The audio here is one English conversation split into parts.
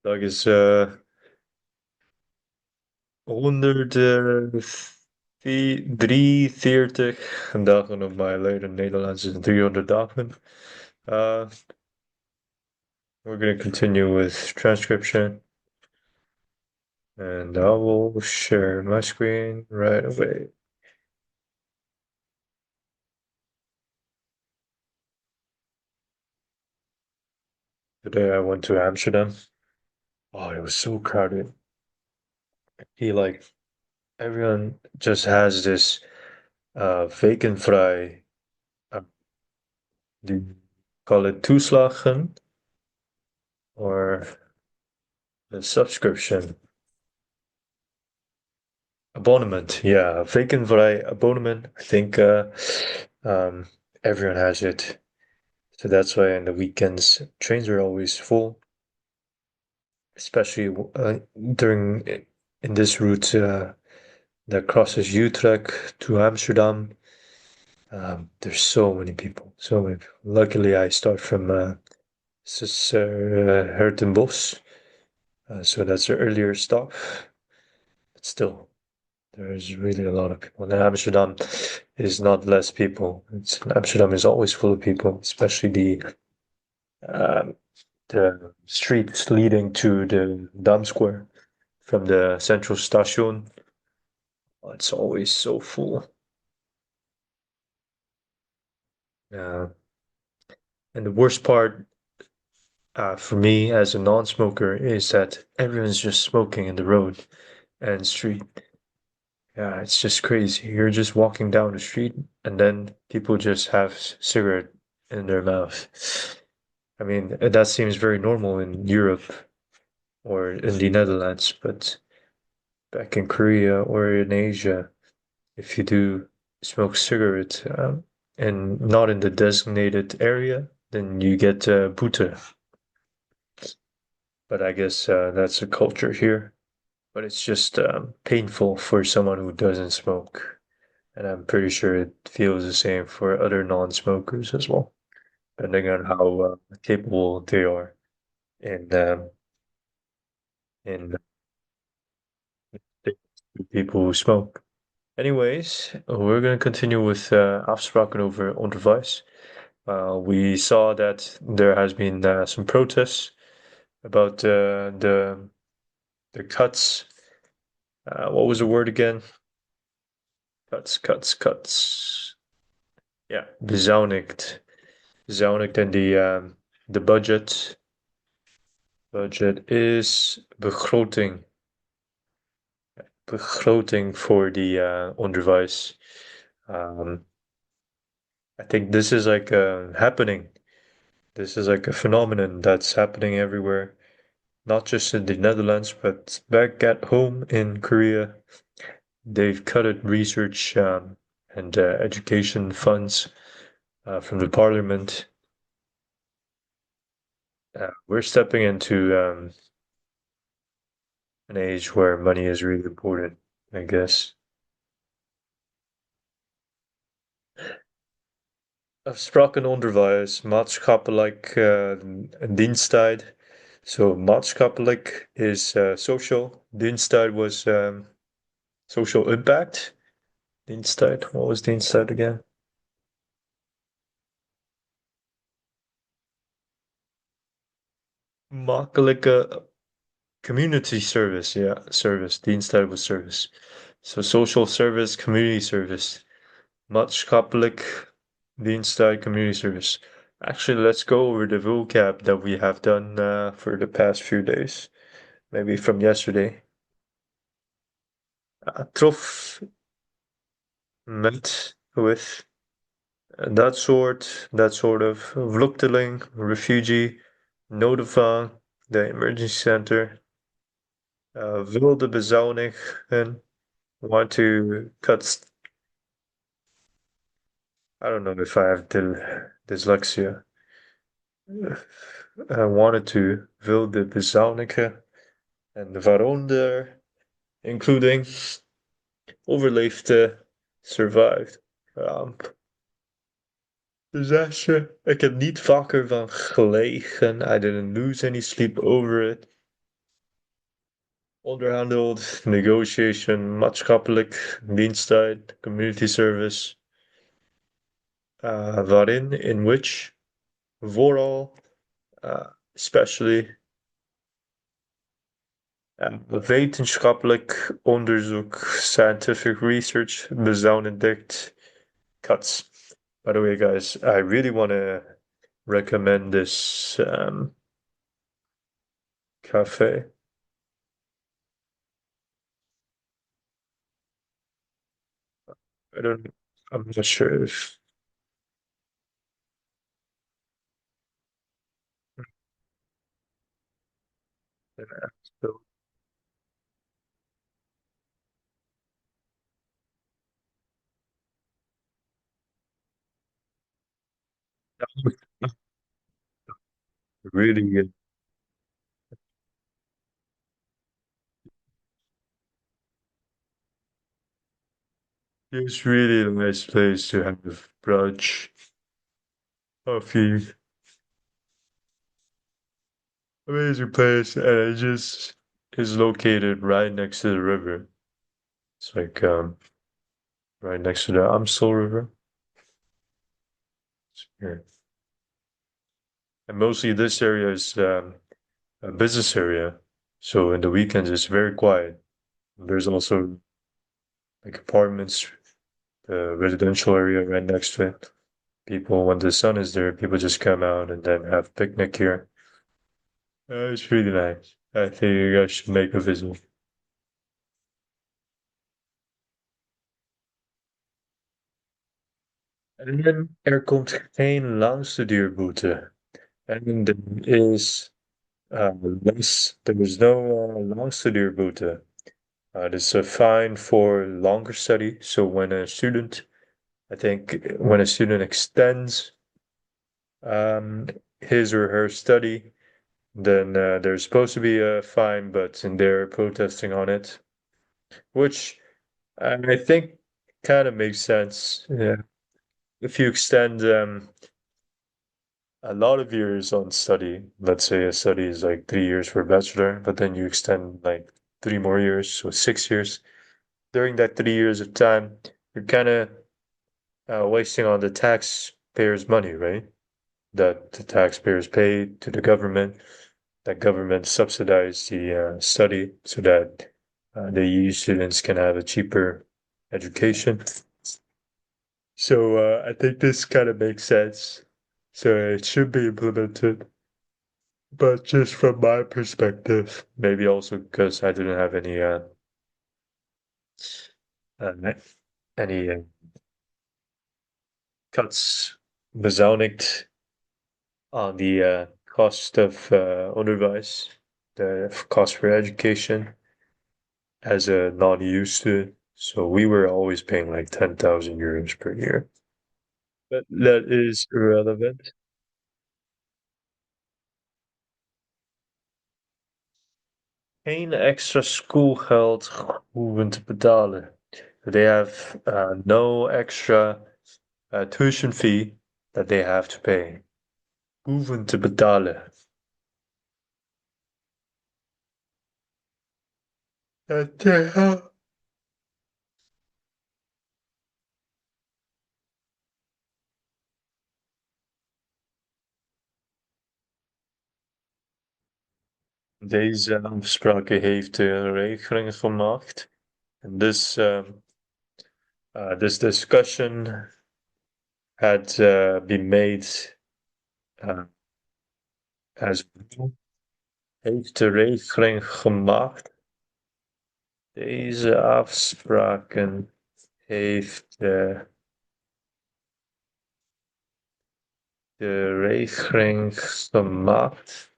Dag is 143 dagen op mijn leren Nederlands is 300 dagen. Uh, we're going to continue with transcription, and I will share my screen right away. Today I went to Amsterdam. Oh, it was so crowded. He like everyone just has this vacanvrij. Uh, do you call it toeslagen or a subscription? Abonnement, yeah, vacanvrij abonnement. I think um, everyone has it. So that's why in the weekends trains are always full, especially during in this route that crosses Utrecht to Amsterdam. There's so many people, so many people. Luckily, I start from Hertenbos, so that's an earlier stop, but still. There's really a lot of people. And Amsterdam is not less people. Amsterdam is always full of people, especially um, the streets leading to the Dam Square from the central station. It's always so full. Uh, and the worst part for me as a non-smoker is that everyone's just smoking in the road and street. Yeah, it's just crazy. You're just walking down the street and then people just have cigarette in their mouth. I mean, that seems very normal in Europe or in the Netherlands, but back in Korea or in Asia, if you do smoke cigarette and not in the designated area, then you get boete. But I guess that's a culture here. But it's just painful for someone who doesn't smoke. And I'm pretty sure it feels the same for other non-smokers as well, depending on how capable they are in people who smoke. Anyways, we're going to continue with afspraken over onderwijs. We saw that there has been some protests about the cuts. What was the word again? Cuts. Yeah, bezuinigd. Bezuinigd in the budget. Budget is begroting. Begroting voor the onderwijs. I think this is like happening. This is like a phenomenon that's happening everywhere, not just in the Netherlands, but back at home in Korea. They've cut research and education funds from the parliament. We're stepping into an age where money is really important, I guess. Afspraken onderwijs, maatschappelijk diensttijd. So maatschappelijk is social. Diensttijd was social impact. Diensttijd. What was diensttijd again? Makkelijke community service. Yeah, service. Diensttijd was service. So social service, community service. Maatschappelijk diensttijd, community service. Actually, let's go over the vocab that we have done for the past few days. Maybe from yesterday. Trof met, with, that sort of vluchteling, refugee, notify, the emergency center, wilde bezuinigen, want to cut. I don't know if I have dyslexia. I wanted to wilde bezuinigen, and waaronder, including, overleefde, survived. Disaster. Ik heb niet vaker van gelegen. I didn't lose any sleep over it. onderhandeld, negotiation, maatschappelijk, diensttijd, community service, waarin, in which, vooral, especially, wetenschappelijk onderzoek, scientific research, bezouden cuts. By the way, guys, I really want to recommend this cafe. I don't, I'm not sure if. So, that was really good. It's really a nice place to have brunch, coffee, amazing place, and it just is located right next to the river. It's like right next to the Amstel River. Here. And mostly this area is a business area, so in the weekends it's very quiet. There's also like apartments, the residential area right next to it. People, when the sun is there, people just come out and then have picnic here. It's really nice. I think you guys should make a visit. En er komt geen langstudeerboete. En er is less, there is no langstudeerboete. There's a fine for longer study. So when a student, I think, when a student extends um, his or her study, then there's supposed to be a fine, but they're protesting on it, which I think kind of makes sense. Yeah. If you extend a lot of years on study, let's say a study is like 3 years for a bachelor, but then you extend like 3 more years, so 6 years. During that 3 years of time, you're kind of wasting on the taxpayers' money, right? That the taxpayers pay to the government. That government subsidize the study so that the EU students can have a cheaper education. So I think this kind of makes sense. So it should be implemented. But just from my perspective, maybe also because I didn't have uh, any cuts bezuinigd on the cost of onderwijs, the cost for education as a non-EU student. So we were always paying like 10,000 euros per year. But that is irrelevant. Geen extra schoolgeld hoeven te betalen. They have no extra tuition fee that they have to pay. Hoeven te betalen. Ja. Deze afspraken heeft de regeling gemaakt. And this discussion had been made uh, as well. Heeft de regeling gemaakt. Deze afspraken heeft de regeling gemaakt.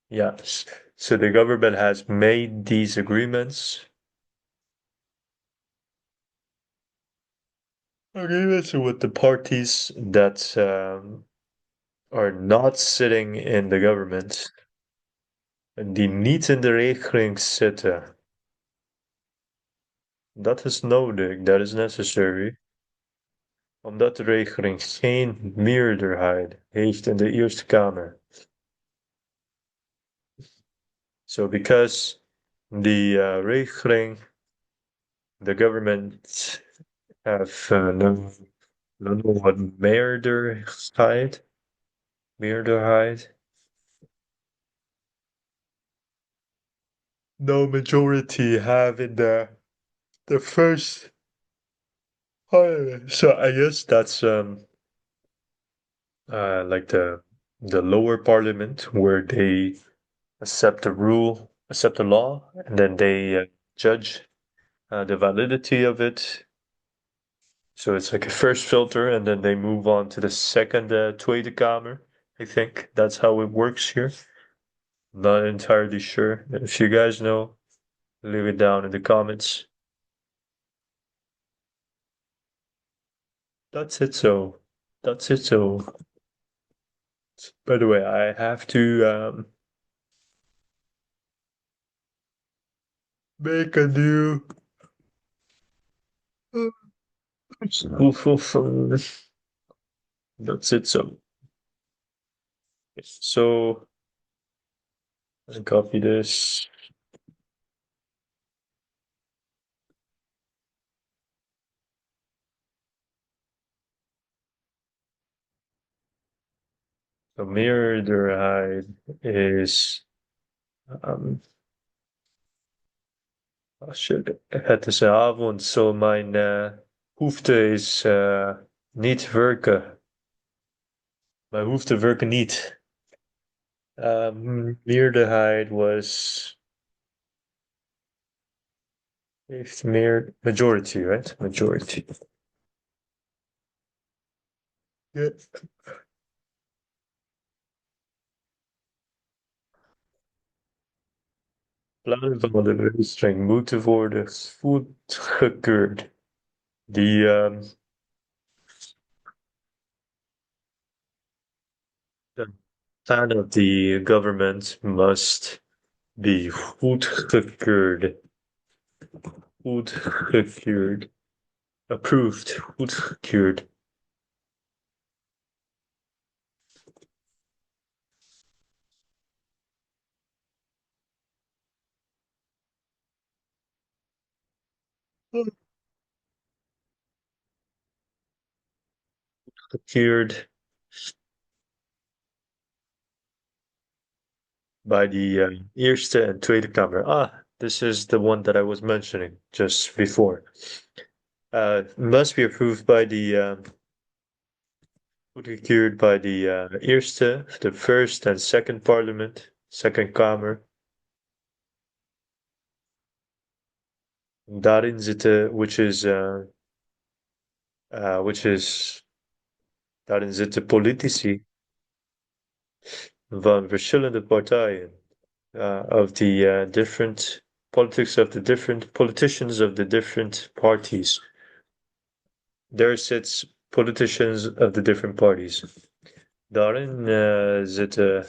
Yes. So the government has made these agreements with the parties that are not sitting in the government, die niet in de regeling zitten. Dat is nodig, that is necessary, omdat de regeling geen meerderheid heeft in de Eerste Kamer. So because regeling, the government have no what meerderheid, no majority have in the first parliament. So I guess that's like the lower parliament where they accept the law, and then they judge the validity of it. So it's like a first filter, and then they move on to the second Tweede Kamer. I think that's how it works here. Not entirely sure. If you guys know, leave it down in the comments. That's it. So that's it. So by the way, I have to make a new. That's it. So I copy this. So meerderheid is oh shit. Het is avond, zo mijn hoefte is niet werken. Mijn hoefte werken niet. Meerderheid was heeft meer majority, right? Majority. Ja. Plannen van de regeling moeten worden goedgekeurd. Die the plan of the government must be goedgekeurd. Goedgekeurd. Approved. Goedgekeurd. Goedgekeurd by the Eerste and Tweede Kamer. Ah, this is the one that I was mentioning just before. Must be approved by the goedgekeurd by the Eerste, the first and second parliament, second Kamer. Daarin zitten, which is daarin zitten politici van verschillende partijen, of the different politics of the different politicians of the different parties. There sits politicians of the different parties. Daarin zitten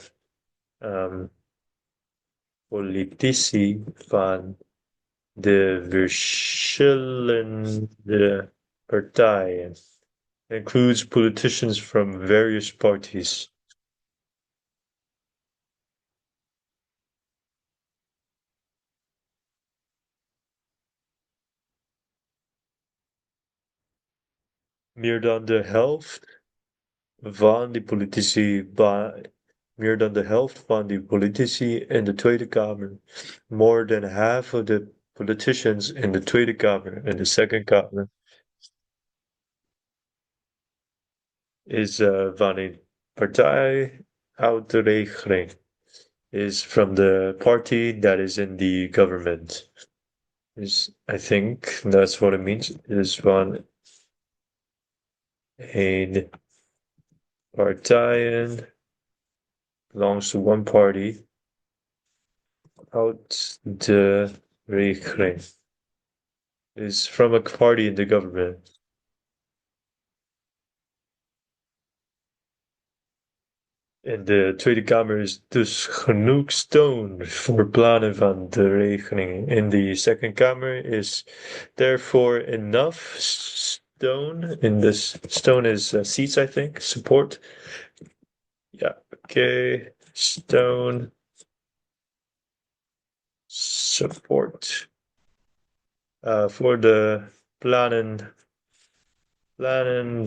politici van de verschillende partijen. Includes politicians from various parties. Meer dan de helft van die politici, meer dan de helft van die politici in de Tweede Kamer. More than half of the politicians in the Tweede Kamer and the Second Kamer is van een partij uit de regeling. Is from the party that is in the government. I think that's what it means. Is van een partijen belongs to one party out the regeling. Is from a party in the government. En de Tweede Kamer is dus genoeg steun voor plannen van de regeling. In the Second Kamer is therefore enough stone. In this stone is seats, I think, support. Yeah, okay. Stone support voor de plannen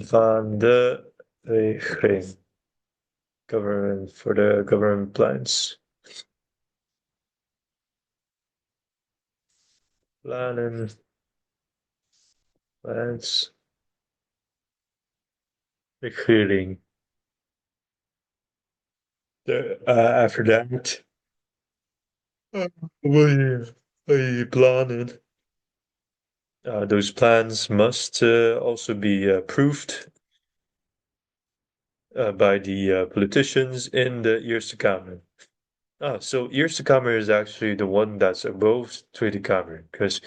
van de regering. Government for the government plans. Plannen, plans, regering. After that, wil je plannen? Those plans must also be approved by the politicians in the Eerste Kamer. So Eerste Kamer is actually the one that's above Tweede Kamer, because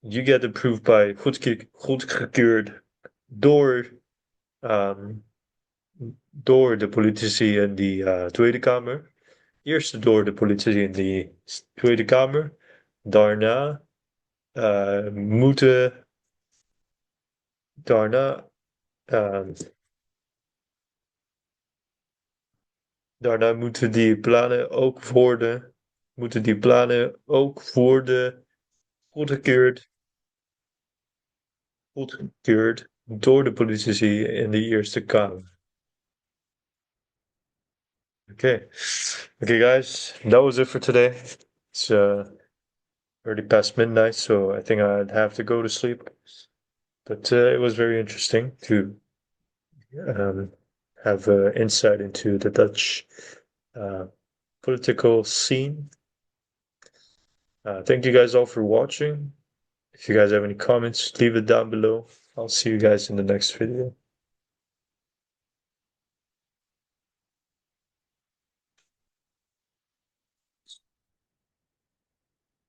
you get approved by goedgekeurd door um, door de politici in die Tweede Kamer. Eerst door de politici in die Tweede Kamer. Daarna moeten daarna, ehm, daarna moeten die plannen ook worden goedgekeurd, goedgekeurd door de politici in de Eerste Kamer. Okay. Okay, guys, that was it for today. It's already past midnight, so I think I'd have to go to sleep. But it was very interesting to um, have insight into the Dutch uh, political scene. Thank you guys all for watching. If you guys have any comments, leave it down below. I'll see you guys in the next video.